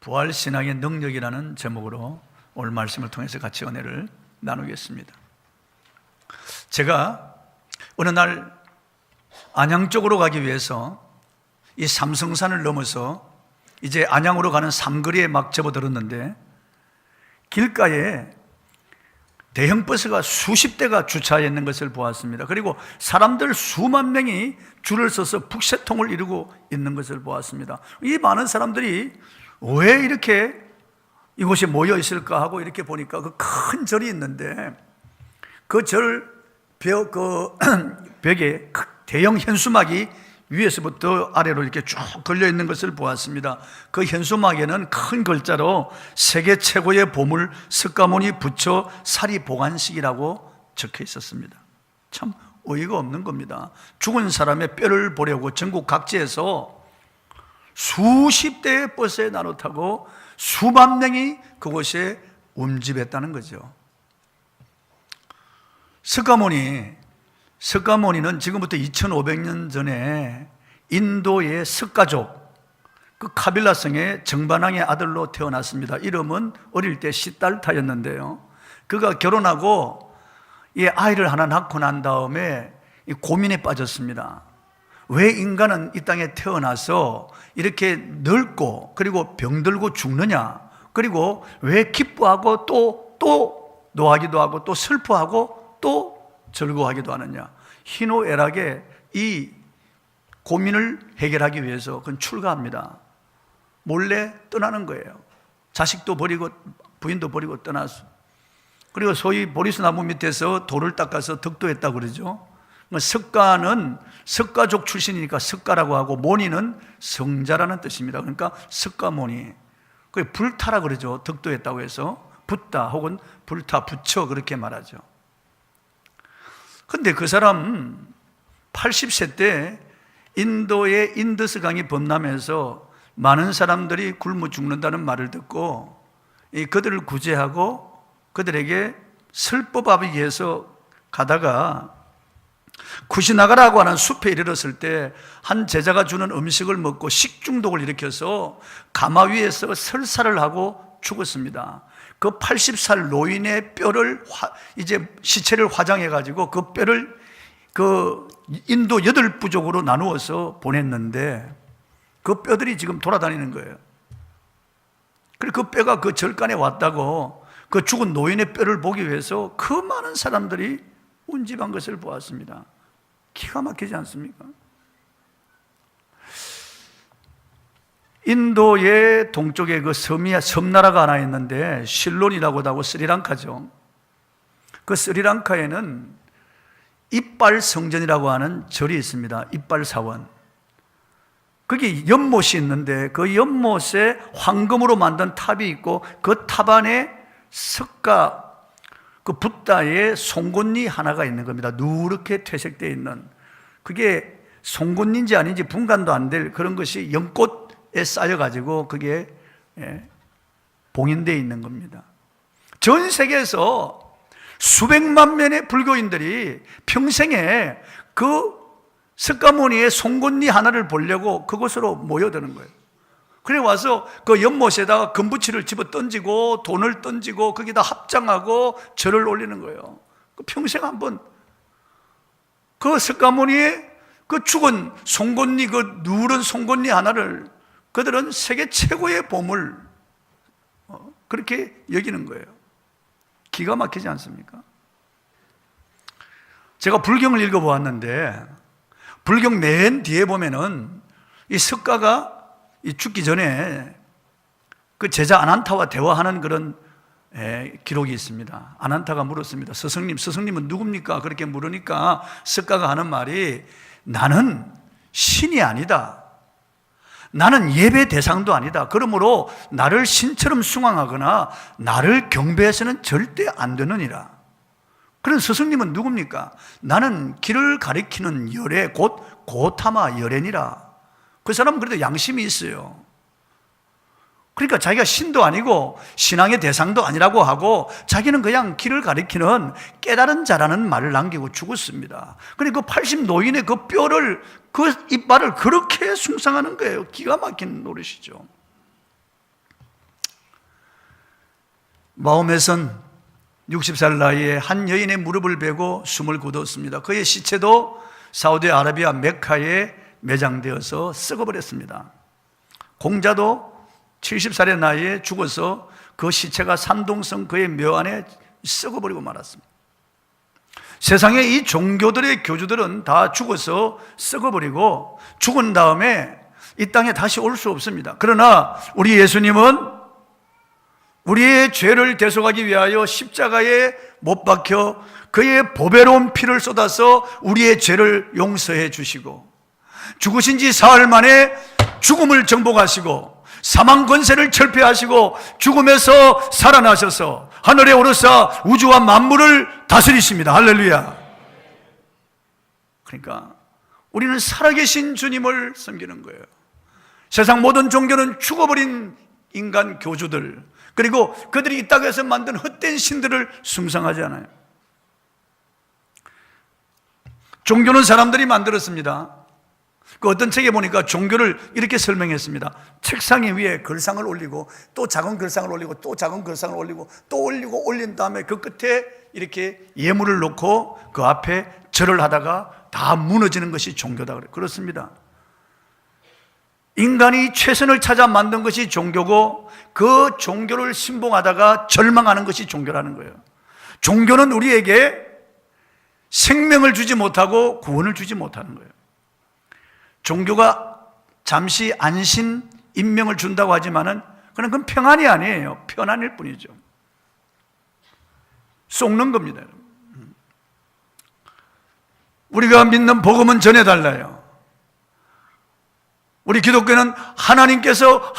부활신앙의 능력이라는 제목으로 오늘 말씀을 통해서 같이 은혜를 나누겠습니다. 제가 어느 날 안양 쪽으로 가기 위해서 이 삼성산을 넘어서 이제 안양으로 가는 삼거리에 막 접어들었는데, 길가에 대형 버스가 수십 대가 주차해 있는 것을 보았습니다. 그리고 사람들 수만 명이 줄을 서서 북새통을 이루고 있는 것을 보았습니다. 이 많은 사람들이 왜 이렇게 이곳에 모여 있을까 하고 이렇게 보니까 그 큰 절이 있는데, 그 절 벽에 대형 현수막이 위에서부터 아래로 이렇게 쭉 걸려 있는 것을 보았습니다. 그 현수막에는 큰 글자로 세계 최고의 보물 석가모니 부처 사리 보관식이라고 적혀 있었습니다. 참 어이가 없는 겁니다. 죽은 사람의 뼈를 보려고 전국 각지에서 수십 대의 버스에 나눠 타고 수만 명이 그곳에 움집했다는 거죠. 석가모니는 지금부터 2500년 전에 인도의 석가족, 그 카빌라성의 정반왕의 아들로 태어났습니다. 이름은 어릴 때 시달타였는데요, 그가 결혼하고 이 아이를 하나 낳고 난 다음에 고민에 빠졌습니다. 왜 인간은 이 땅에 태어나서 이렇게 늙고 그리고 병들고 죽느냐, 그리고 왜 기뻐하고 또 노하기도 하고 또 슬퍼하고 또 즐거워하기도 하느냐. 희노애락의 이 고민을 해결하기 위해서 그건 출가합니다. 몰래 떠나는 거예요. 자식도 버리고 부인도 버리고 떠나서, 그리고 소위 보리수 나무 밑에서 돌을 닦아서 덕도했다고 그러죠. 석가는 석가족 출신이니까 석가라고 하고, 모니는 성자라는 뜻입니다. 그러니까 석가모니, 그게 불타라 그러죠. 덕도했다고 해서 붓다 혹은 불타, 부처 그렇게 말하죠. 근데 그 사람 80세 때 인도의 인더스 강이 범람해서 많은 사람들이 굶어 죽는다는 말을 듣고 그들을 구제하고 그들에게 슬퍼하기 위해서 가다가 쿠시나가라고 하는 숲에 이르렀을 때 한 제자가 주는 음식을 먹고 식중독을 일으켜서 가마 위에서 설사를 하고 죽었습니다. 그 80살 노인의 뼈를 이제 시체를 화장해 가지고 그 뼈를 그 인도 8부족으로 나누어서 보냈는데, 그 뼈들이 지금 돌아다니는 거예요. 그리고 그 뼈가 그 절간에 왔다고 그 죽은 노인의 뼈를 보기 위해서 그 많은 사람들이 운집한 것을 보았습니다. 기가 막히지 않습니까? 인도의 동쪽에 그 섬나라가 하나 있는데 실론이라고도 하고 스리랑카죠. 그 스리랑카에는 이빨 성전이라고 하는 절이 있습니다. 이빨 사원. 거기 연못이 있는데 그 연못에 황금으로 만든 탑이 있고, 그 탑 안에 석가 그 붓다의 송곳니 하나가 있는 겁니다. 누렇게 퇴색되어 있는, 그게 송곳니인지 아닌지 분간도 안 될 그런 것이 연꽃에 쌓여가지고 그게 봉인되어 있는 겁니다. 전 세계에서 수백만 명의 불교인들이 평생에 그 석가모니의 송곳니 하나를 보려고 그곳으로 모여드는 거예요. 그래 와서 그 연못에다가 금부치를 집어 던지고 돈을 던지고 거기다 합장하고 절을 올리는 거예요. 평생 한번 그 석가모니의 그 죽은 송곳니, 그 누런 송곳니 하나를 그들은 세계 최고의 보물 그렇게 여기는 거예요. 기가 막히지 않습니까? 제가 불경을 읽어보았는데, 불경 맨 뒤에 보면은 이 석가가 이 죽기 전에 그 제자 아난타와 대화하는 그런 기록이 있습니다. 아난타가 물었습니다. 스승님은 누굽니까? 그렇게 물으니까 석가가 하는 말이, 나는 신이 아니다. 나는 예배 대상도 아니다. 그러므로 나를 신처럼 숭앙하거나 나를 경배해서는 절대 안 되느니라. 그런 스승님은 누굽니까? 나는 길을 가리키는 열애, 곧 고타마 열애니라. 그 사람은 그래도 양심이 있어요. 그러니까 자기가 신도 아니고 신앙의 대상도 아니라고 하고 자기는 그냥 길을 가리키는 깨달은 자라는 말을 남기고 죽었습니다. 그리고 그 80 노인의 그 뼈를, 그 이빨을 그렇게 숭상하는 거예요. 기가 막힌 노릇이죠. 마호멧은 60살 나이에 한 여인의 무릎을 베고 숨을 거두었습니다. 그의 시체도 사우디아라비아 메카에 매장되어서 썩어버렸습니다. 공자도 70살의 나이에 죽어서 그 시체가 산동성 그의 묘 안에 썩어버리고 말았습니다. 세상의 이 종교들의 교주들은 다 죽어서 썩어버리고 죽은 다음에 이 땅에 다시 올 수 없습니다. 그러나 우리 예수님은 우리의 죄를 대속하기 위하여 십자가에 못 박혀 그의 보배로운 피를 쏟아서 우리의 죄를 용서해 주시고 죽으신 지 사흘 만에 죽음을 정복하시고 사망 권세를 철폐하시고 죽음에서 살아나셔서 하늘에 오르사 우주와 만물을 다스리십니다. 할렐루야. 그러니까 우리는 살아계신 주님을 섬기는 거예요. 세상 모든 종교는 죽어버린 인간 교주들, 그리고 그들이 이 땅에서 만든 헛된 신들을 숭상하지 않아요. 종교는 사람들이 만들었습니다. 그 어떤 책에 보니까 종교를 이렇게 설명했습니다. 책상 위에 글상을 올리고 또 작은 글상을 올리고 또 작은 글상을 올리고 또 올리고 올린 다음에 그 끝에 이렇게 예물을 놓고 그 앞에 절을 하다가 다 무너지는 것이 종교다 그래요. 그렇습니다. 인간이 최선을 찾아 만든 것이 종교고 그 종교를 신봉하다가 절망하는 것이 종교라는 거예요. 종교는 우리에게 생명을 주지 못하고 구원을 주지 못하는 거예요. 종교가 잠시 안심, 인명을 준다고 하지만은 그건 평안이 아니에요. 편안일 뿐이죠. 속는 겁니다. 우리가 믿는 복음은 전해달라요. 우리 기독교는 하나님께서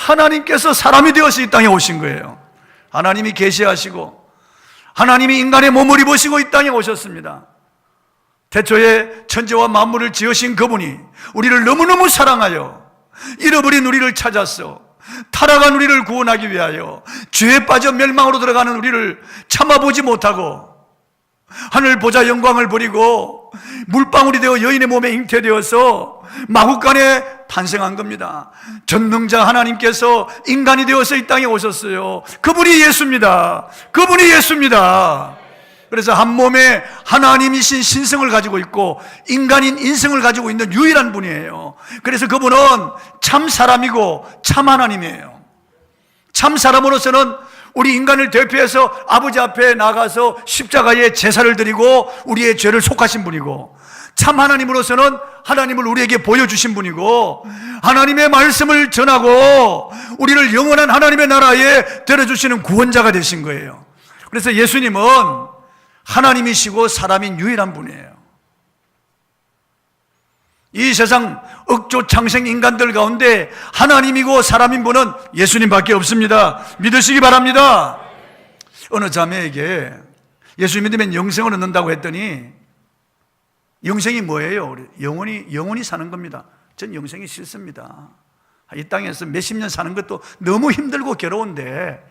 사람이 되어서 이 땅에 오신 거예요. 하나님이 계시하시고 하나님이 인간의 몸을 입으시고 이 땅에 오셨습니다. 태초에 천지와 만물을 지으신 그분이 우리를 너무너무 사랑하여 잃어버린 우리를 찾았어. 타락한 우리를 구원하기 위하여 죄에 빠져 멸망으로 들어가는 우리를 참아보지 못하고 하늘 보자 영광을 버리고 물방울이 되어 여인의 몸에 잉태되어서 마구간에 탄생한 겁니다. 전능자 하나님께서 인간이 되어서 이 땅에 오셨어요. 그분이 예수입니다. 그분이 예수입니다. 그래서 한 몸에 하나님이신 신성을 가지고 있고 인간인 인성을 가지고 있는 유일한 분이에요. 그래서 그분은 참 사람이고 참 하나님이에요. 참 사람으로서는 우리 인간을 대표해서 아버지 앞에 나가서 십자가에 제사를 드리고 우리의 죄를 속하신 분이고, 참 하나님으로서는 하나님을 우리에게 보여주신 분이고, 하나님의 말씀을 전하고 우리를 영원한 하나님의 나라에 데려주시는 구원자가 되신 거예요. 그래서 예수님은 하나님이시고 사람인 유일한 분이에요. 이 세상 억조 창생 인간들 가운데 하나님이고 사람인 분은 예수님밖에 없습니다. 믿으시기 바랍니다. 어느 자매에게 예수 믿으면 영생을 얻는다고 했더니, 영생이 뭐예요? 영원히 사는 겁니다. 전 영생이 싫습니다. 이 땅에서 몇십 년 사는 것도 너무 힘들고 괴로운데,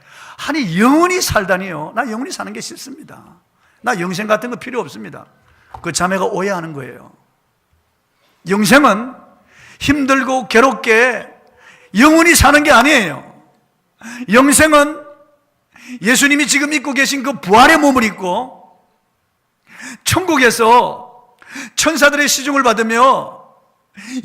아니 영원히 살다니요? 나 영원히 사는 게 싫습니다. 나 영생 같은 거 필요 없습니다. 그 자매가 오해하는 거예요. 영생은 힘들고 괴롭게 영원히 사는 게 아니에요. 영생은 예수님이 지금 입고 계신 그 부활의 몸을 입고 천국에서 천사들의 시중을 받으며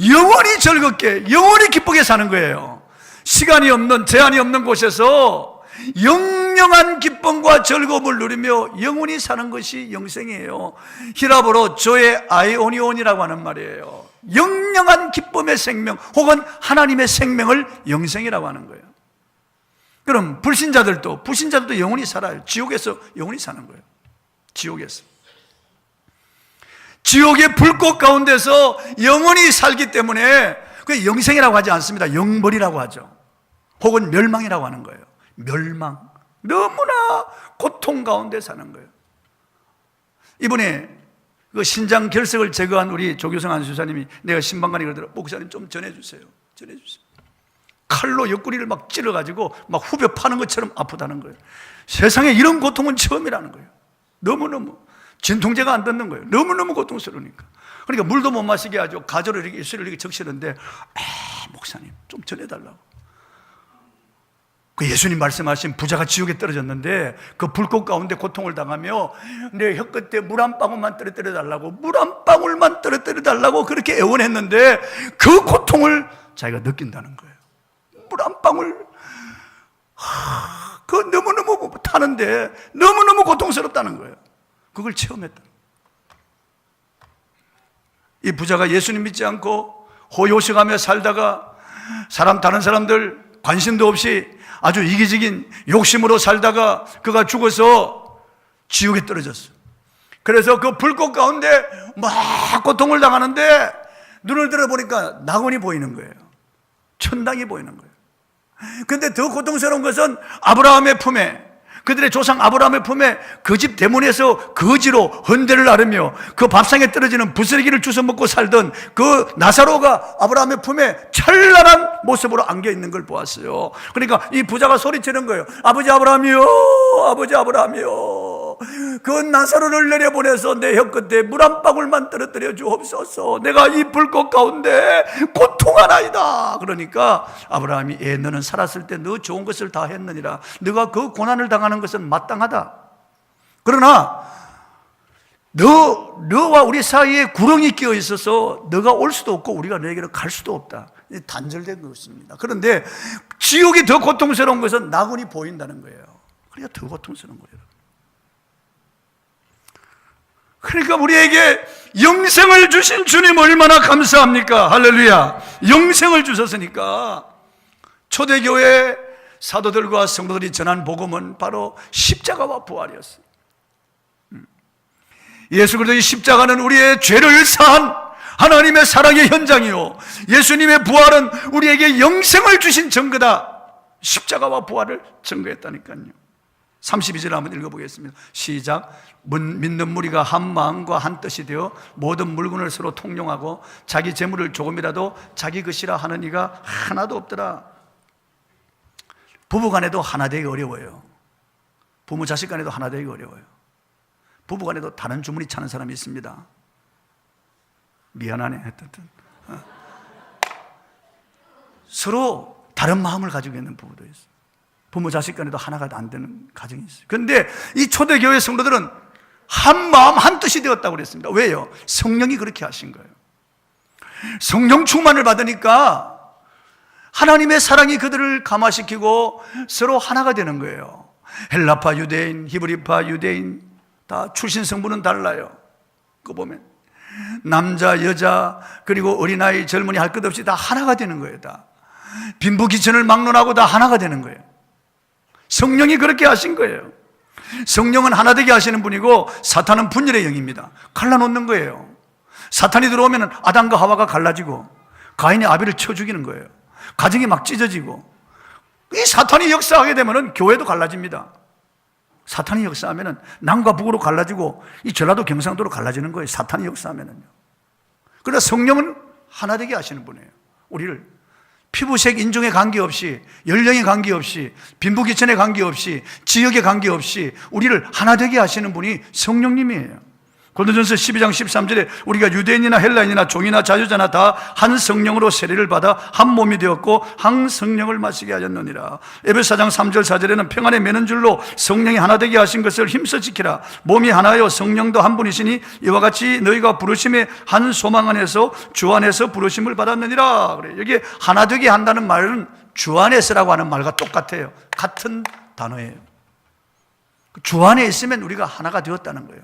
영원히 즐겁게, 영원히 기쁘게 사는 거예요. 시간이 없는, 제한이 없는 곳에서 영영한 기쁨과 즐거움을 누리며 영원히 사는 것이 영생이에요. 히라보로 조의 아이오니온이라고 하는 말이에요. 영영한 기쁨의 생명 혹은 하나님의 생명을 영생이라고 하는 거예요. 그럼 불신자들도 영원히 살아요. 지옥에서 영원히 사는 거예요. 지옥의 불꽃 가운데서 영원히 살기 때문에 그게 영생이라고 하지 않습니다. 영벌이라고 하죠. 혹은 멸망이라고 하는 거예요. 멸망, 너무나 고통 가운데 사는 거예요. 이번에 그 신장 결석을 제거한 우리 조교성 안수사님이, 내가 신방관이 그러더라고요. 목사님 좀 전해주세요. 칼로 옆구리를 막 찔러가지고 막 후벼 파는 것처럼 아프다는 거예요. 세상에 이런 고통은 처음이라는 거예요. 너무너무 진통제가 안 듣는 거예요. 너무너무 고통스러우니까. 그러니까 물도 못 마시게 하죠. 가조를 이렇게 입술을 이렇게 적시는데, 목사님 좀 전해달라고. 그 예수님 말씀하신 부자가 지옥에 떨어졌는데 그 불꽃 가운데 고통을 당하며 내 혀끝에 물 한 방울만 떨어뜨려 달라고, 물 한 방울만 떨어뜨려 달라고 그렇게 애원했는데 그 고통을 자기가 느낀다는 거예요. 물 한 방울, 그 너무너무 타는데 너무너무 고통스럽다는 거예요. 그걸 체험했다. 이 부자가 예수님 믿지 않고 호요식하며 살다가 다른 사람들 관심도 없이 아주 이기적인 욕심으로 살다가 그가 죽어서 지옥에 떨어졌어. 그래서 그 불꽃 가운데 막 고통을 당하는데 눈을 들어보니까 낙원이 보이는 거예요. 천당이 보이는 거예요. 근데 더 고통스러운 것은 아브라함의 품에, 그들의 조상 아브라함의 품에 그 집 대문에서 거지로 헌대를 나르며 그 밥상에 떨어지는 부스러기를 주워 먹고 살던 그 나사로가 아브라함의 품에 찬란한 모습으로 안겨 있는 걸 보았어요. 그러니까 이 부자가 소리치는 거예요. 아버지 아브라함이요, 아버지 아브라함이요, 그 나사로를 내려보내서 내 혀끝에 물 한 방울만 떨어뜨려 주옵소서. 내가 이 불꽃 가운데 고통하나이다. 그러니까 아브라함이, 너는 살았을 때 너 좋은 것을 다 했느니라. 너가 그 고난을 당하는 것은 마땅하다. 그러나 너와 우리 사이에 구렁이 끼어 있어서 너가 올 수도 없고 우리가 너에게로 갈 수도 없다. 단절된 것입니다. 그런데 지옥이 더 고통스러운 것은 낙원이 보인다는 거예요. 그러니까 더 고통스러운 거예요. 그러니까 우리에게 영생을 주신 주님 얼마나 감사합니까? 할렐루야. 영생을 주셨으니까. 초대교회 사도들과 성도들이 전한 복음은 바로 십자가와 부활이었어요. 예수 그리스도의 십자가는 우리의 죄를 사한 하나님의 사랑의 현장이요, 예수님의 부활은 우리에게 영생을 주신 증거다. 십자가와 부활을 증거했다니까요. 32절 한번 읽어보겠습니다. 시작. 믿는 무리가 한 마음과 한 뜻이 되어 모든 물건을 서로 통용하고 자기 재물을 조금이라도 자기 것이라 하는 이가 하나도 없더라. 부부간에도 하나 되기 어려워요. 부모 자식 간에도 하나 되기 어려워요. 부부간에도 다른 주문이 차는 사람이 있습니다. 미안하네. 서로 다른 마음을 가지고 있는 부부도 있어요. 부모 자식 간에도 하나가 안 되는 가정이 있어요. 그런데 이 초대교회 성도들은 한 마음 한 뜻이 되었다고 그랬습니다. 왜요? 성령이 그렇게 하신 거예요. 성령 충만을 받으니까 하나님의 사랑이 그들을 감화시키고 서로 하나가 되는 거예요. 헬라파 유대인, 히브리파 유대인 다 출신 성분은 달라요. 그거 보면 남자, 여자, 그리고 어린아이, 젊은이 할 것 없이 다 하나가 되는 거예요. 다 빈부귀천을 막론하고 다 하나가 되는 거예요. 성령이 그렇게 하신 거예요. 성령은 하나 되게 하시는 분이고 사탄은 분열의 영입니다. 갈라놓는 거예요. 사탄이 들어오면 아담과 하와가 갈라지고 가인이 아벨을 쳐 죽이는 거예요. 가정이 막 찢어지고, 이 사탄이 역사하게 되면 교회도 갈라집니다. 사탄이 역사하면 남과 북으로 갈라지고 이 전라도 경상도로 갈라지는 거예요. 사탄이 역사하면요. 그러나 성령은 하나 되게 하시는 분이에요. 우리를 피부색, 인종에 관계없이, 연령에 관계없이, 빈부귀천에 관계없이, 지역에 관계없이 우리를 하나 되게 하시는 분이 성령님이에요. 고린도전서 12장 13절에 우리가 유대인이나 헬라인이나 종이나 자유자나 다 한 성령으로 세례를 받아 한 몸이 되었고 한 성령을 마시게 하였느니라. 에베소 4장 3절 4절에는 평안에 매는 줄로 성령이 하나 되게 하신 것을 힘써 지키라. 몸이 하나요 성령도 한 분이시니 이와 같이 너희가 부르심의 한 소망 안에서 주 안에서 부르심을 받았느니라. 그래. 여기 하나 되게 한다는 말은 주 안에서라고 하는 말과 똑같아요. 같은 단어예요. 주 안에 있으면 우리가 하나가 되었다는 거예요.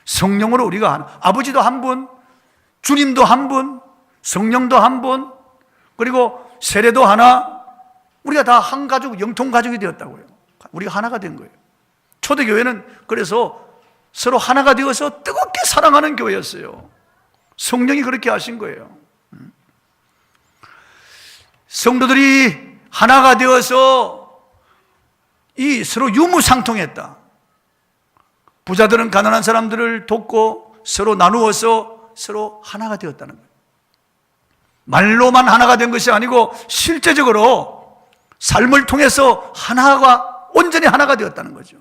성령으로 우리가 하나, 아버지도 한 분, 주님도 한 분, 성령도 한 분, 그리고 세례도 하나, 우리가 다 한 가족, 영통 가족이 되었다고요. 우리가 하나가 된 거예요. 초대교회는 그래서 서로 하나가 되어서 뜨겁게 사랑하는 교회였어요. 성령이 그렇게 하신 거예요. 성도들이 하나가 되어서 이 서로 유무상통했다. 부자들은 가난한 사람들을 돕고 서로 나누어서 서로 하나가 되었다는 거예요. 말로만 하나가 된 것이 아니고 실제적으로 삶을 통해서 하나가 온전히 하나가 되었다는 거죠.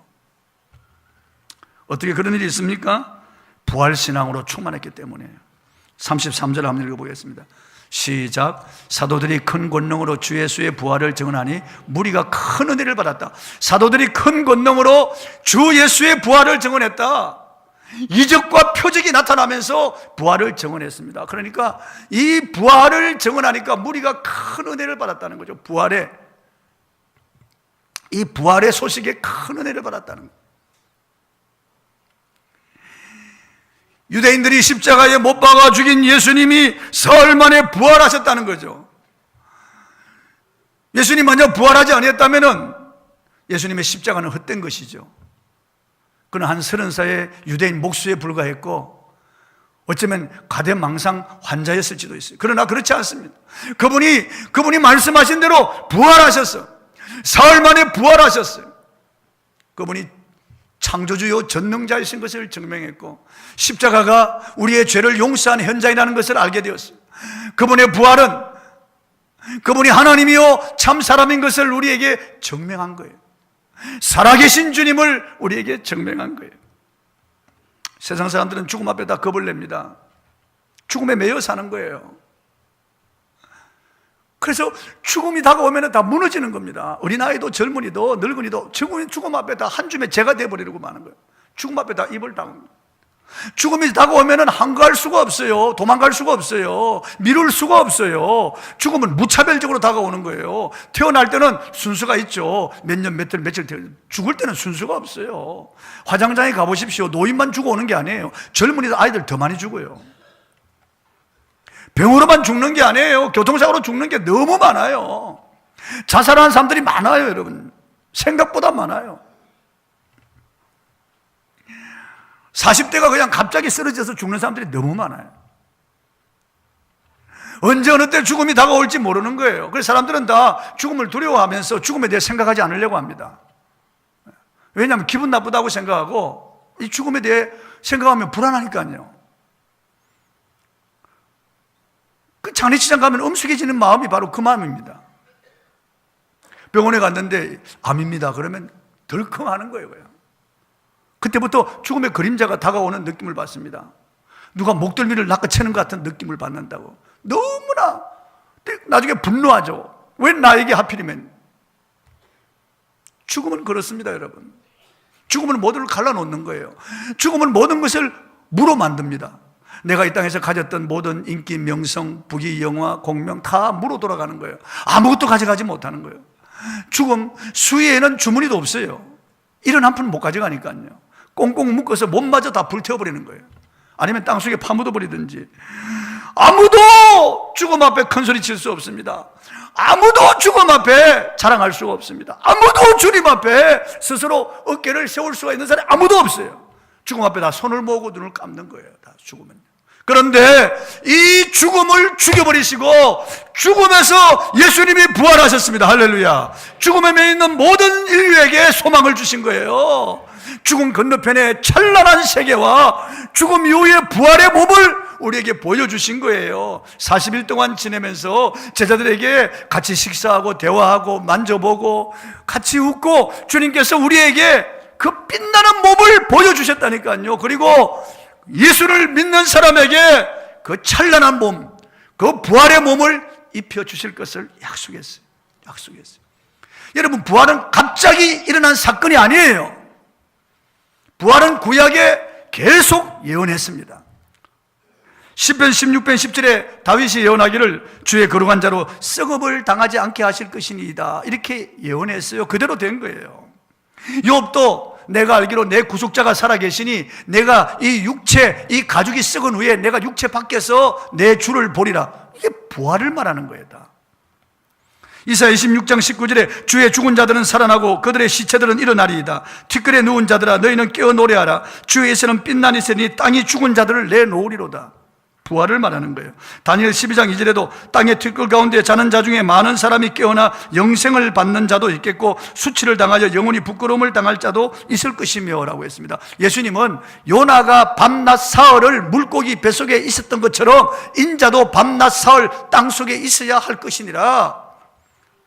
어떻게 그런 일이 있습니까? 부활신앙으로 충만했기 때문에. 33절 한번 읽어보겠습니다. 시작. 사도들이 큰 권능으로 주 예수의 부활을 증언하니 무리가 큰 은혜를 받았다. 사도들이 큰 권능으로 주 예수의 부활을 증언했다. 이적과 표적이 나타나면서 부활을 증언했습니다. 그러니까 이 부활을 증언하니까 무리가 큰 은혜를 받았다는 거죠. 이 부활의 소식에 큰 은혜를 받았다는 거예요. 유대인들이 십자가에 못 박아 죽인 예수님이 사흘 만에 부활하셨다는 거죠. 예수님 만약 부활하지 아니었다면 예수님의 십자가는 헛된 것이죠. 그는 한 30살의 유대인 목수에 불과했고 어쩌면 가대망상 환자였을지도 있어요. 그러나 그렇지 않습니다. 그분이 말씀하신 대로 부활하셨어. 사흘 만에 부활하셨어요. 그분이 창조주요 전능자이신 것을 증명했고 십자가가 우리의 죄를 용서한 현장이라는 것을 알게 되었어요. 그분의 부활은 그분이 하나님이요 참 사람인 것을 우리에게 증명한 거예요. 살아계신 주님을 우리에게 증명한 거예요. 세상 사람들은 죽음 앞에 다 겁을 냅니다. 죽음에 매여 사는 거예요. 그래서 죽음이 다가오면 다 무너지는 겁니다. 어린아이도 젊은이도 늙은이도 죽음 앞에 다 한 줌의 재가 되어버리려고 하는 거예요. 죽음 앞에 다 입을 다합니다. 죽음이 다가오면 항거할 수가 없어요. 도망갈 수가 없어요. 미룰 수가 없어요. 죽음은 무차별적으로 다가오는 거예요. 태어날 때는 순서가 있죠. 몇 년, 몇 달, 며칠 죽을 때는 순서가 없어요. 화장장에 가보십시오. 노인만 죽어오는 게 아니에요. 젊은이들, 아이들 더 많이 죽어요. 병으로만 죽는 게 아니에요. 교통사고로 죽는 게 너무 많아요. 자살하는 사람들이 많아요, 여러분. 생각보다 많아요. 40대가 그냥 갑자기 쓰러져서 죽는 사람들이 너무 많아요. 언제 어느 때 죽음이 다가올지 모르는 거예요. 그래서 사람들은 다 죽음을 두려워하면서 죽음에 대해 생각하지 않으려고 합니다. 왜냐하면 기분 나쁘다고 생각하고 이 죽음에 대해 생각하면 불안하니까요. 그 장례식장 가면 엄숙해지는 마음이 바로 그 마음입니다. 병원에 갔는데 암입니다. 그러면 덜컹하는 거예요. 그냥. 그때부터 죽음의 그림자가 다가오는 느낌을 받습니다. 누가 목덜미를 낚아채는 것 같은 느낌을 받는다고. 너무나 나중에 분노하죠. 왜 나에게 하필이면. 죽음은 그렇습니다, 여러분. 죽음은 모든 걸 갈라놓는 거예요. 죽음은 모든 것을 무로 만듭니다. 내가 이 땅에서 가졌던 모든 인기, 명성, 부귀, 영화, 공명 다 무로 돌아가는 거예요. 아무것도 가져가지 못하는 거예요. 죽음, 수위에는 주머니도 없어요. 이런 한 푼 못 가져가니까요. 꽁꽁 묶어서 몸마저 다 불태워버리는 거예요. 아니면 땅속에 파묻어버리든지. 아무도 죽음 앞에 큰소리 칠 수 없습니다. 아무도 죽음 앞에 자랑할 수가 없습니다. 아무도 주님 앞에 스스로 어깨를 세울 수가 있는 사람이 아무도 없어요. 죽음 앞에 다 손을 모으고 눈을 감는 거예요. 다 죽으면. 그런데 이 죽음을 죽여버리시고 죽음에서 예수님이 부활하셨습니다. 할렐루야. 죽음에 매여 있는 모든 인류에게 소망을 주신 거예요. 죽음 건너편에 찬란한 세계와 죽음 이후의 부활의 몸을 우리에게 보여주신 거예요. 40일 동안 지내면서 제자들에게 같이 식사하고 대화하고 만져보고 같이 웃고 주님께서 우리에게 그 빛나는 몸을 보여주셨다니까요. 그리고 예수를 믿는 사람에게 그 찬란한 몸, 그 부활의 몸을 입혀주실 것을 약속했어요. 여러분, 부활은 갑자기 일어난 사건이 아니에요. 부활은 구약에 계속 예언했습니다. 시편 16편 17에 다윗이 예언하기를 주의 거룩한 자로 썩음을 당하지 않게 하실 것이니이다. 이렇게 예언했어요. 그대로 된 거예요. 욥도 내가 알기로 내 구속자가 살아계시니 내가 이 육체, 이 가죽이 썩은 후에 내가 육체 밖에서 내 주를 보리라. 이게 부활을 말하는 거예요. 이사야 26장 19절에 주의 죽은 자들은 살아나고 그들의 시체들은 일어나리이다. 티끌에 누운 자들아 너희는 깨어 노래하라. 주에서는 빛나니 세니 땅이 죽은 자들을 내놓으리로다. 부활을 말하는 거예요. 다니엘 12장 2절에도 땅의 티끌 가운데 자는 자 중에 많은 사람이 깨어나 영생을 받는 자도 있겠고 수치를 당하여 영원히 부끄러움을 당할 자도 있을 것이며 라고 했습니다. 예수님은 요나가 밤낮 사흘을 물고기 뱃속에 있었던 것처럼 인자도 밤낮 사흘 땅속에 있어야 할 것이니라.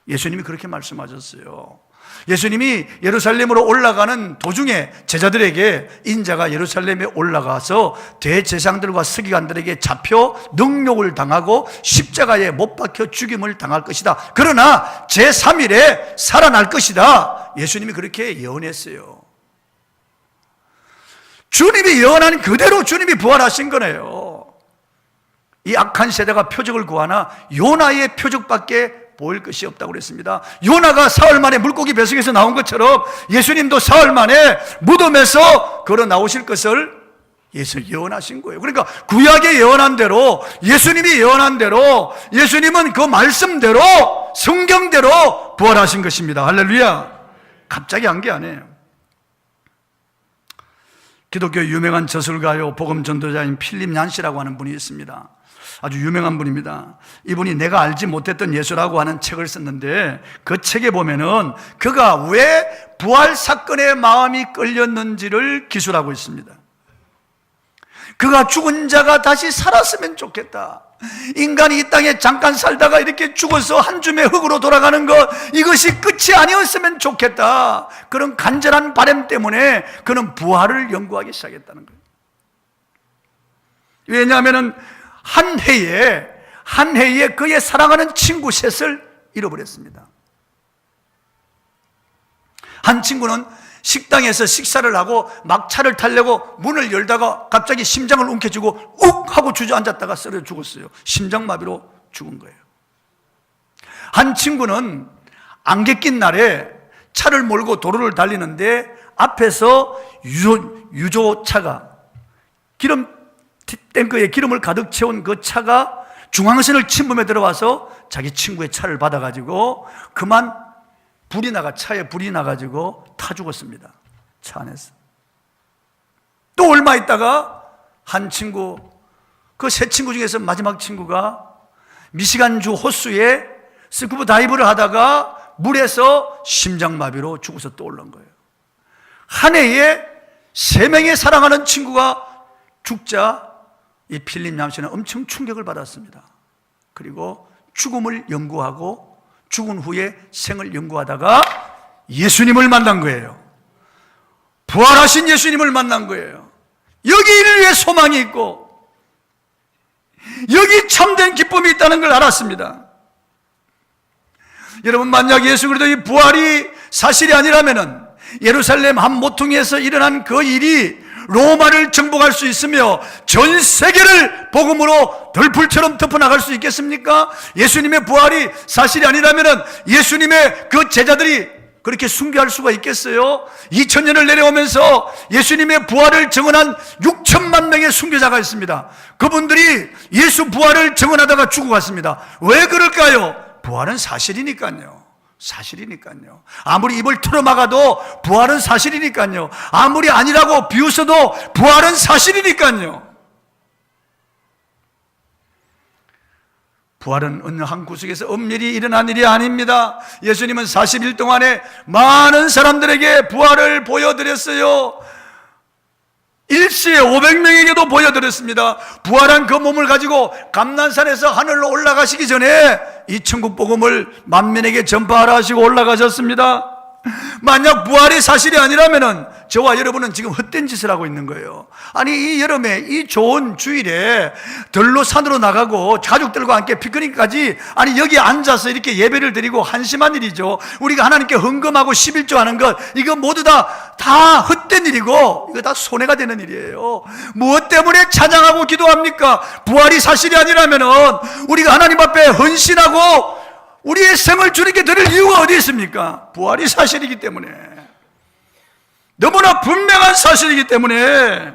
예수님이 그렇게 말씀하셨어요. 예수님이 예루살렘으로 올라가는 도중에 제자들에게 인자가 예루살렘에 올라가서 대제사장들과 서기관들에게 잡혀 능욕을 당하고 십자가에 못 박혀 죽임을 당할 것이다. 그러나 제3일에 살아날 것이다. 예수님이 그렇게 예언했어요. 주님이 예언한 그대로 주님이 부활하신 거네요. 이 악한 세대가 표적을 구하나 요나의 표적밖에 보일 것이 없다고 그랬습니다. 요나가 사흘 만에 물고기 뱃속에서 나온 것처럼 예수님도 사흘 만에 무덤에서 걸어 나오실 것을 예수 예언하신 거예요. 그러니까 구약에 예언한 대로, 예수님이 예언한 대로, 예수님은 그 말씀대로, 성경대로 부활하신 것입니다. 할렐루야. 갑자기 한 게 아니에요. 기독교 유명한 저술가요 복음 전도자인 필립 얀시라고 하는 분이 있습니다. 아주 유명한 분입니다. 이분이 내가 알지 못했던 예수라고 하는 책을 썼는데 그 책에 보면은 그가 왜 부활 사건에 마음이 끌렸는지를 기술하고 있습니다. 그가 죽은 자가 다시 살았으면 좋겠다. 인간이 이 땅에 잠깐 살다가 이렇게 죽어서 한 줌의 흙으로 돌아가는 것, 이것이 끝이 아니었으면 좋겠다. 그런 간절한 바람 때문에 그는 부활을 연구하기 시작했다는 거예요. 왜냐하면 한 해에 그의 사랑하는 친구 셋을 잃어버렸습니다. 한 친구는 식당에서 식사를 하고 막 차를 타려고 문을 열다가 갑자기 심장을 움켜쥐고 욱 하고 주저앉았다가 쓰러져 죽었어요. 심장마비로 죽은 거예요. 한 친구는 안개 낀 날에 차를 몰고 도로를 달리는데 앞에서 유조차가 기름 탱크에 기름을 가득 채운 그 차가 중앙선을 침범해 들어와서 자기 친구의 차를 받아가지고 그만 차에 불이 나가지고 타 죽었습니다. 차 안에서. 또 얼마 있다가 한 친구, 그 세 친구 중에서 마지막 친구가 미시간주 호수에 스쿠버 다이브를 하다가 물에서 심장마비로 죽어서 떠올른 거예요. 한 해에 3명의 사랑하는 친구가 죽자 이 필립 얀시는 엄청 충격을 받았습니다. 그리고 죽음을 연구하고 죽은 후에 생을 연구하다가 예수님을 만난 거예요. 부활하신 예수님을 만난 거예요. 여기 이를 위해 소망이 있고 여기 참된 기쁨이 있다는 걸 알았습니다. 여러분, 만약 예수 그리스도의 부활이 사실이 아니라면 예루살렘 한 모퉁이에서 일어난 그 일이 로마를 정복할 수 있으며 전 세계를 복음으로 덜풀처럼 덮어나갈 수 있겠습니까? 예수님의 부활이 사실이 아니라면 예수님의 그 제자들이 그렇게 숭배할 수가 있겠어요? 2000년을 내려오면서 예수님의 부활을 증언한 6천만 명의 숭배자가 있습니다. 그분들이 예수 부활을 증언하다가 죽어갔습니다. 왜 그럴까요? 부활은 사실이니까요. 사실이니까요. 아무리 입을 틀어막아도 부활은 사실이니까요. 아무리 아니라고 비웃어도 부활은 사실이니까요. 부활은 어느 한 구석에서 엄밀히 일어난 일이 아닙니다. 예수님은 40일 동안에 많은 사람들에게 부활을 보여드렸어요. 일시에 500명에게도 보여드렸습니다. 부활한 그 몸을 가지고 감난산에서 하늘로 올라가시기 전에 이 천국 복음을 만민에게 전파하라 하시고 올라가셨습니다. 만약 부활이 사실이 아니라면 저와 여러분은 지금 헛된 짓을 하고 있는 거예요. 아니, 이 여름에 이 좋은 주일에 들로 산으로 나가고 가족들과 함께 피크닉까지, 아니 여기 앉아서 이렇게 예배를 드리고 한심한 일이죠. 우리가 하나님께 헌금하고 11조 하는 것, 이거 모두 다 헛된 일이고 이거 다 손해가 되는 일이에요. 무엇 때문에 찬양하고 기도합니까? 부활이 사실이 아니라면 우리가 하나님 앞에 헌신하고 우리의 생을 주님께 드릴 이유가 어디 있습니까? 부활이 사실이기 때문에, 너무나 분명한 사실이기 때문에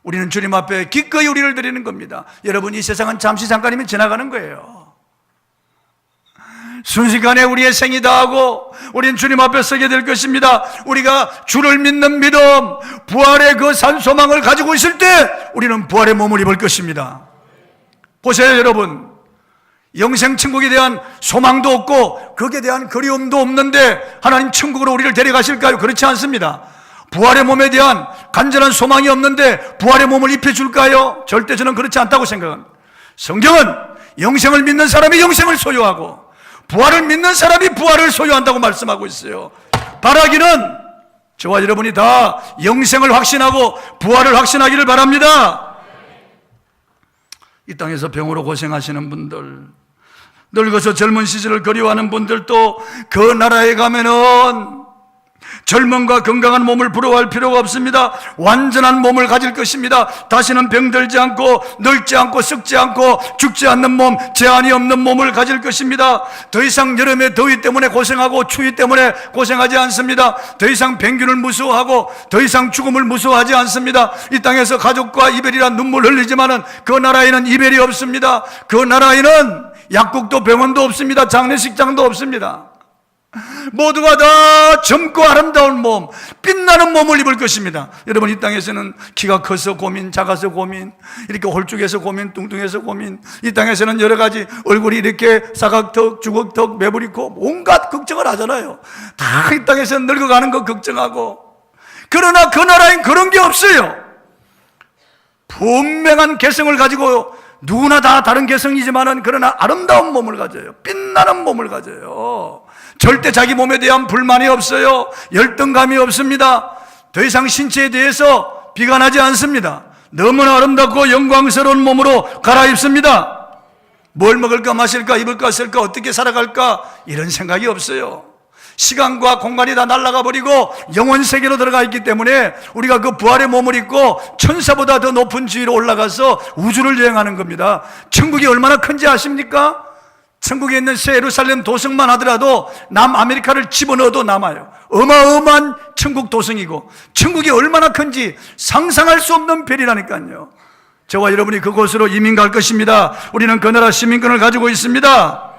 우리는 주님 앞에 기꺼이 우리를 드리는 겁니다. 여러분, 이 세상은 잠시 잠깐이면 지나가는 거예요. 순식간에 우리의 생이 다하고 우리는 주님 앞에 서게 될 것입니다. 우리가 주를 믿는 믿음, 부활의 그 산소망을 가지고 있을 때 우리는 부활의 몸을 입을 것입니다. 보세요, 여러분. 영생 천국에 대한 소망도 없고 거기에 대한 그리움도 없는데 하나님 천국으로 우리를 데려가실까요? 그렇지 않습니다. 부활의 몸에 대한 간절한 소망이 없는데 부활의 몸을 입혀줄까요? 절대 저는 그렇지 않다고 생각합니다. 성경은 영생을 믿는 사람이 영생을 소유하고 부활을 믿는 사람이 부활을 소유한다고 말씀하고 있어요. 바라기는 저와 여러분이 다 영생을 확신하고 부활을 확신하기를 바랍니다. 이 땅에서 병으로 고생하시는 분들, 늙어서 젊은 시절을 그리워하는 분들도 그 나라에 가면은 젊음과 건강한 몸을 부러워할 필요가 없습니다. 완전한 몸을 가질 것입니다. 다시는 병들지 않고 늙지 않고 썩지 않고 죽지 않는 몸, 제한이 없는 몸을 가질 것입니다. 더 이상 여름에 더위 때문에 고생하고 추위 때문에 고생하지 않습니다. 더 이상 병균을 무서워하고 더 이상 죽음을 무서워하지 않습니다. 이 땅에서 가족과 이별이란 눈물 흘리지만은 그 나라에는 이별이 없습니다. 그 나라에는 약국도 병원도 없습니다. 장례식장도 없습니다. 모두가 다 젊고 아름다운 몸, 빛나는 몸을 입을 것입니다. 여러분, 이 땅에서는 키가 커서 고민, 작아서 고민, 이렇게 홀쭉해서 고민, 뚱뚱해서 고민, 이 땅에서는 여러 가지 얼굴이 이렇게 사각턱, 주걱턱, 매부리코 온갖 걱정을 하잖아요. 다 이 땅에서 늙어가는 거 걱정하고. 그러나 그 나라엔 그런 게 없어요. 분명한 개성을 가지고 누구나 다 다른 개성이지만은 그러나 아름다운 몸을 가져요. 빛나는 몸을 가져요. 절대 자기 몸에 대한 불만이 없어요. 열등감이 없습니다. 더 이상 신체에 대해서 비관하지 않습니다. 너무나 아름답고 영광스러운 몸으로 갈아입습니다. 뭘 먹을까 마실까 입을까 쓸까 어떻게 살아갈까 이런 생각이 없어요. 시간과 공간이 다 날아가 버리고 영원 세계로 들어가 있기 때문에 우리가 그 부활의 몸을 입고 천사보다 더 높은 지위로 올라가서 우주를 여행하는 겁니다. 천국이 얼마나 큰지 아십니까? 천국에 있는 새 예루살렘 도성만 하더라도 남아메리카를 집어넣어도 남아요. 어마어마한 천국 도성이고 천국이 얼마나 큰지 상상할 수 없는 별이라니까요. 저와 여러분이 그곳으로 이민 갈 것입니다. 우리는 그 나라 시민권을 가지고 있습니다.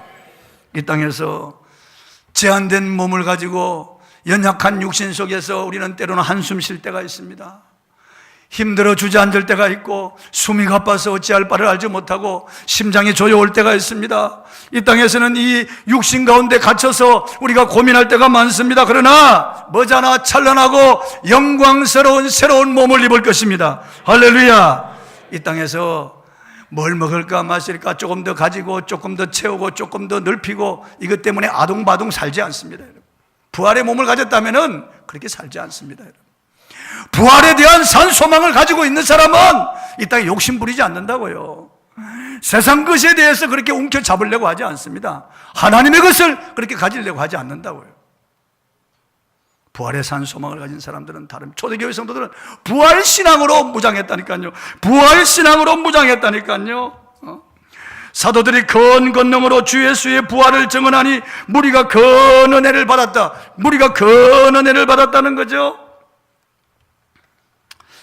이 땅에서 제한된 몸을 가지고 연약한 육신 속에서 우리는 때로는 한숨 쉴 때가 있습니다. 힘들어 주저앉을 때가 있고 숨이 가빠서 어찌할 바를 알지 못하고 심장이 조여올 때가 있습니다. 이 땅에서는 이 육신 가운데 갇혀서 우리가 고민할 때가 많습니다. 그러나 머지않아 찬란하고 영광스러운 새로운 몸을 입을 것입니다. 할렐루야. 이 땅에서 뭘 먹을까 마실까 조금 더 가지고 조금 더 채우고 조금 더 넓히고 이것 때문에 아동바동 살지 않습니다. 부활의 몸을 가졌다면 그렇게 살지 않습니다. 부활에 대한 산 소망을 가지고 있는 사람은 이 땅에 욕심 부리지 않는다고요. 세상 것에 대해서 그렇게 움켜잡으려고 하지 않습니다. 하나님의 것을 그렇게 가지려고 하지 않는다고요. 부활의 산 소망을 가진 사람들은 다른 초대교회 성도들은 부활신앙으로 무장했다니까요. 부활신앙으로 무장했다니까요. 사도들이 큰 권능으로 주 예수의 부활을 증언하니 무리가 큰 은혜를 받았다. 무리가 큰 은혜를 받았다는 거죠.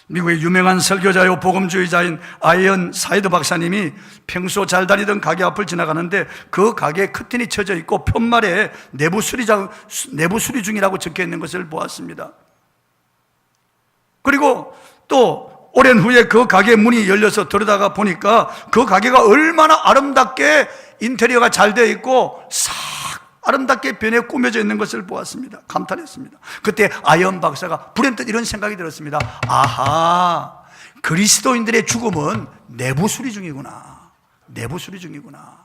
미국의 유명한 설교자요 복음주의자인 아이언 사이드 박사님이 평소 잘 다니던 가게 앞을 지나가는데 그 가게에 커튼이 쳐져 있고 편말에 내부 수리 중이라고 적혀 있는 것을 보았습니다. 그리고 또 오랜 후에 그 가게 문이 열려서 들어다가 보니까 그 가게가 얼마나 아름답게 인테리어가 잘 되어 있고 아름답게 변해 꾸며져 있는 것을 보았습니다. 감탄했습니다. 그때 아이언 박사가 불현듯 이런 생각이 들었습니다. 아하, 그리스도인들의 죽음은 내부 수리 중이구나. 내부 수리 중이구나.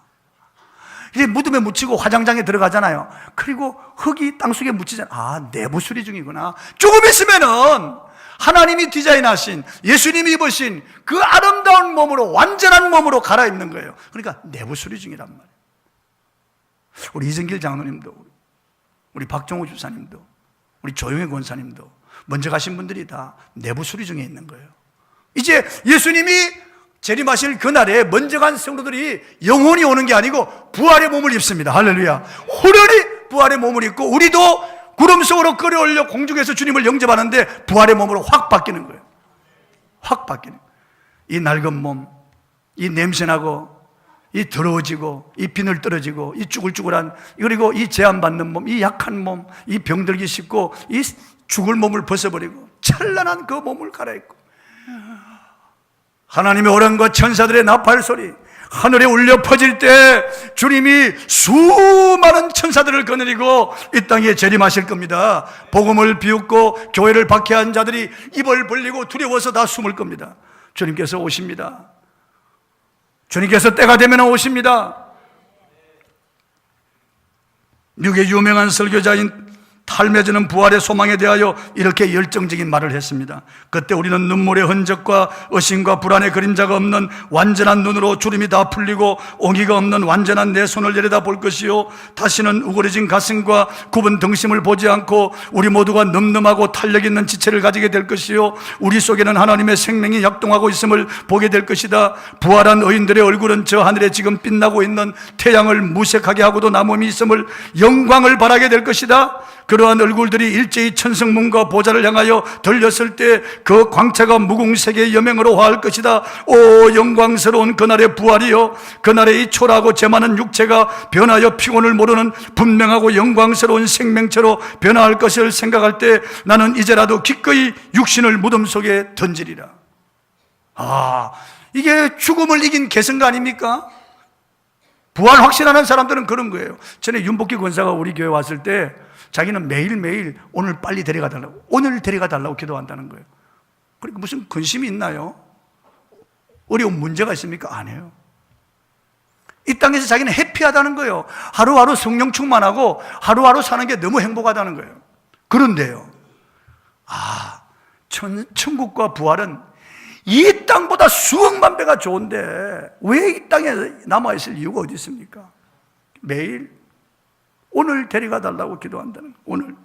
이제 무덤에 묻히고 화장장에 들어가잖아요. 그리고 흙이 땅속에 묻히잖아요. 아, 내부 수리 중이구나. 조금 있으면은 하나님이 디자인하신 예수님이 입으신 그 아름다운 몸으로 완전한 몸으로 갈아입는 거예요. 그러니까 내부 수리 중이란 말이에요. 우리 이정길 장로님도 우리 박정호 주사님도 우리 조용혜 권사님도 먼저 가신 분들이 다 내부 수리 중에 있는 거예요. 이제 예수님이 재림하실 그날에 먼저 간 성도들이 영혼이 오는 게 아니고 부활의 몸을 입습니다. 할렐루야. 호련히 부활의 몸을 입고 우리도 구름 속으로 끌어올려 공중에서 주님을 영접하는데 부활의 몸으로 확 바뀌는 거예요. 확 바뀌는 거예요. 이 낡은 몸, 이 냄새나고 이 더러워지고 이 비늘 떨어지고 이 쭈글쭈글한 그리고 이 제한받는 몸, 이 약한 몸, 이 병들기 쉽고 이 죽을 몸을 벗어버리고 찬란한 그 몸을 갈아입고 하나님의 오랑과 천사들의 나팔 소리 하늘에 울려 퍼질 때 주님이 수많은 천사들을 거느리고 이 땅에 재림하실 겁니다. 복음을 비웃고 교회를 박해한 자들이 입을 벌리고 두려워서 다 숨을 겁니다. 주님께서 오십니다. 주님께서 때가 되면 오십니다. 미국의 유명한 설교자인 탈매즈는 부활의 소망에 대하여 이렇게 열정적인 말을 했습니다. 그때 우리는 눈물의 흔적과 의심과 불안의 그림자가 없는 완전한 눈으로 주름이 다 풀리고 옹이가 없는 완전한 내 손을 내려다 볼 것이요, 다시는 우그러진 가슴과 굽은 등심을 보지 않고 우리 모두가 늠름하고 탄력 있는 지체를 가지게 될 것이요, 우리 속에는 하나님의 생명이 약동하고 있음을 보게 될 것이다. 부활한 의인들의 얼굴은 저 하늘에 지금 빛나고 있는 태양을 무색하게 하고도 남음이 있음을, 영광을 바라게 될 것이다. 그러한 얼굴들이 일제히 천성문과 보좌를 향하여 들렸을 때 그 광채가 무궁색의 여명으로 화할 것이다. 오, 영광스러운 그날의 부활이여, 그날의 이 초라하고 재많은 육체가 변하여 피곤을 모르는 분명하고 영광스러운 생명체로 변화할 것을 생각할 때 나는 이제라도 기꺼이 육신을 무덤 속에 던지리라. 이게 죽음을 이긴 계승가 아닙니까? 부활 확신하는 사람들은 그런 거예요. 전에 윤복기 권사가 우리 교회 왔을 때 자기는 매일매일 오늘 빨리 데려가달라고, 오늘 데려가달라고 기도한다는 거예요. 그러니까 무슨 근심이 있나요? 어려운 문제가 있습니까? 아니에요. 이 땅에서 자기는 해피하다는 거예요. 하루하루 성령 충만하고 하루하루 사는 게 너무 행복하다는 거예요. 그런데요, 천국과 부활은 이 땅보다 수억만 배가 좋은데 왜 이 땅에 남아있을 이유가 어디 있습니까? 매일 오늘 데려가 달라고 기도한다는 거예요. 오늘.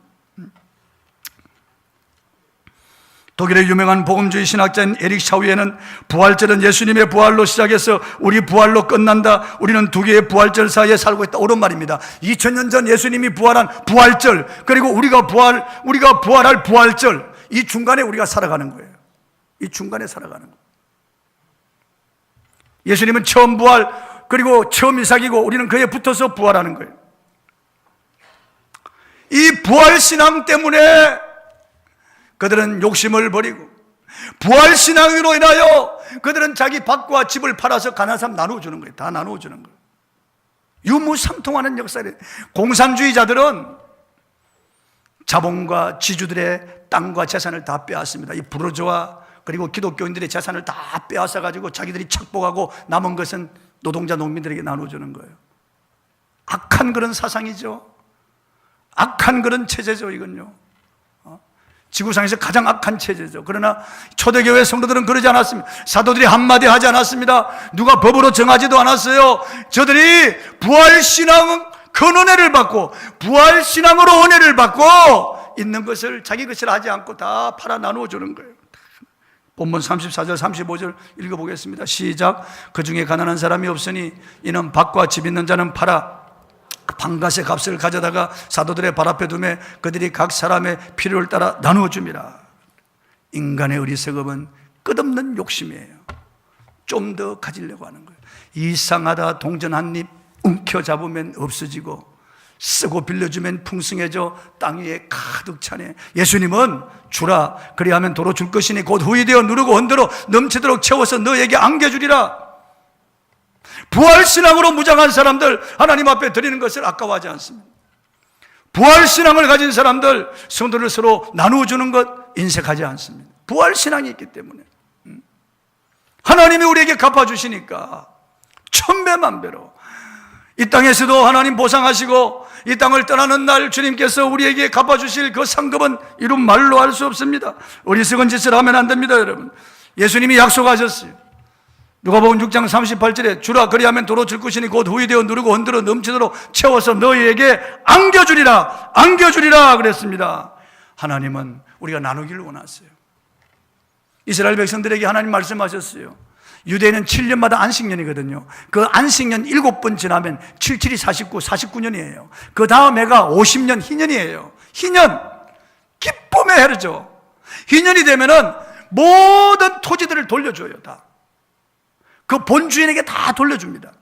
독일의 유명한 복음주의 신학자인 에릭 샤우에는 부활절은 예수님의 부활로 시작해서 우리 부활로 끝난다, 우리는 두 개의 부활절 사이에 살고 있다, 옳은 말입니다. 2000년 전 예수님이 부활한 부활절, 그리고 우리가 부활할 부활절, 이 중간에 우리가 살아가는 거예요. 이 중간에 살아가는 거예요. 예수님은 처음 부활, 그리고 처음 이삭이고 우리는 그에 붙어서 부활하는 거예요. 이 부활신앙 때문에 그들은 욕심을 버리고, 부활신앙으로 인하여 그들은 자기 밭과 집을 팔아서 가난한 사람 나누어 주는 거예요. 다 나누어 주는 거예요. 유무상통하는 역사를. 공산주의자들은 자본과 지주들의 땅과 재산을 다 빼앗습니다. 이 부르주아 그리고 기독교인들의 재산을 다 빼앗아 가지고 자기들이 착복하고 남은 것은 노동자 농민들에게 나눠주는 거예요. 악한 그런 사상이죠. 악한 그런 체제죠, 이건요. 지구상에서 가장 악한 체제죠. 그러나 초대교회 성도들은 그러지 않았습니다. 사도들이 한마디 하지 않았습니다. 누가 법으로 정하지도 않았어요. 저들이 부활신앙 근은혜를 받고 부활신앙으로 은혜를 받고 있는 것을 자기 것을 하지 않고 다 팔아 나누어 주는 거예요. 본문 34절 35절 읽어보겠습니다. 시작. 그 중에 가난한 사람이 없으니 이는 밭과 집 있는 자는 팔아 판갓의 값을 가져다가 사도들의 발 앞에 두매 그들이 각 사람의 필요를 따라 나누어 줍니다. 인간의 어리석음은 끝없는 욕심이에요. 좀 더 가지려고 하는 거예요. 이상하다 동전 한 입 움켜잡으면 없어지고 쓰고 빌려주면 풍성해져 땅 위에 가득 차네. 예수님은 주라, 그리하면 도로 줄 것이니 곧 후이되어 누르고 흔들어 넘치도록 채워서 너에게 안겨주리라. 부활신앙으로 무장한 사람들 하나님 앞에 드리는 것을 아까워하지 않습니다. 부활신앙을 가진 사람들 성도를 서로 나누어주는 것 인색하지 않습니다. 부활신앙이 있기 때문에 하나님이 우리에게 갚아주시니까 천배만배로 이 땅에서도 하나님 보상하시고 이 땅을 떠나는 날 주님께서 우리에게 갚아주실 그 상급은 이루 말로 할 수 없습니다. 어리석은 짓을 하면 안 됩니다. 여러분, 예수님이 약속하셨어요. 누가복음 6장 38절에 주라, 그리하면 도로 줄 것이니 곧 후이되어 누르고 흔들어 넘치도록 채워서 너희에게 안겨주리라, 안겨주리라 그랬습니다. 하나님은 우리가 나누기를 원하세요. 이스라엘 백성들에게 하나님 말씀하셨어요. 유대인은 7년마다 안식년이거든요. 그 안식년 7번 지나면 77이 49, 49년이에요. 그 다음 해가 50년 희년이에요. 희년, 기쁨의 해죠. 희년이 되면은 모든 토지들을 돌려줘요. 다. 그 본주인에게 다 돌려줍니다.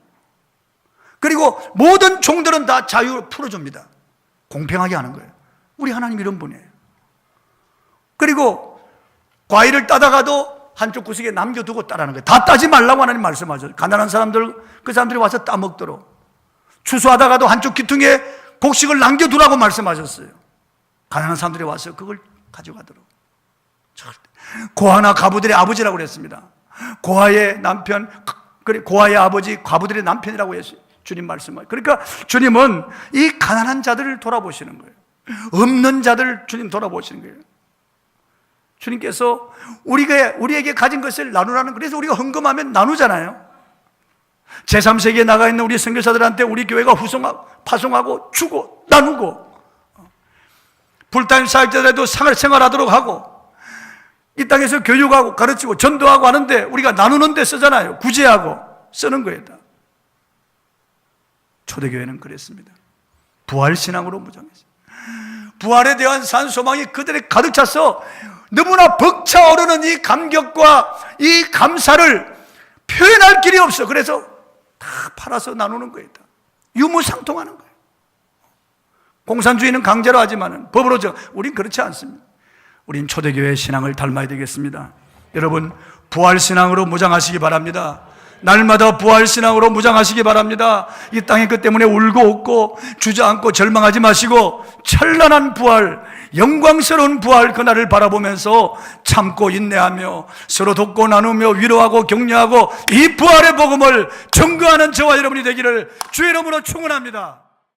그리고 모든 종들은 다 자유를 풀어줍니다. 공평하게 하는 거예요. 우리 하나님 이런 분이에요. 그리고 과일을 따다가도 한쪽 구석에 남겨두고 따라는 거예요. 다 따지 말라고 하나님 말씀하셨어요. 가난한 사람들, 그 사람들이 와서 따먹도록. 추수하다가도 한쪽 기퉁에 곡식을 남겨두라고 말씀하셨어요. 가난한 사람들이 와서 그걸 가져가도록. 고아나 과부들의 아버지라고 그랬습니다. 고아의 남편, 고아의 아버지, 과부들의 남편이라고 주님 말씀하세요. 그러니까 주님은 이 가난한 자들을 돌아보시는 거예요. 없는 자들을 주님 돌아보시는 거예요. 주님께서 우리에게 가진 것을 나누라는, 그래서 우리가 헌금하면 나누잖아요. 제3세계에 나가 있는 우리 선교사들한테 우리 교회가 파송하고 주고 나누고, 풀타임 사역자들도 생활하도록 하고, 이 땅에서 교육하고 가르치고 전도하고 하는데 우리가 나누는 데 쓰잖아요. 구제하고 쓰는 거예요. 다. 초대교회는 그랬습니다. 부활신앙으로 무장했어요. 부활에 대한 산소망이 그들에 가득 차서 너무나 벅차오르는 이 감격과 이 감사를 표현할 길이 없어. 그래서 다 팔아서 나누는 거예요. 다. 유무상통하는 거예요. 공산주의는 강제로 하지만 법으로 우린 그렇지 않습니다. 우린 초대교회의 신앙을 닮아야 되겠습니다. 여러분, 부활신앙으로 무장하시기 바랍니다. 날마다 부활신앙으로 무장하시기 바랍니다. 이 땅에 그 때문에 울고 웃고 주저앉고 절망하지 마시고 찬란한 부활, 영광스러운 부활 그날을 바라보면서 참고 인내하며 서로 돕고 나누며 위로하고 격려하고 이 부활의 복음을 증거하는 저와 여러분이 되기를 주의 이름으로 축원합니다.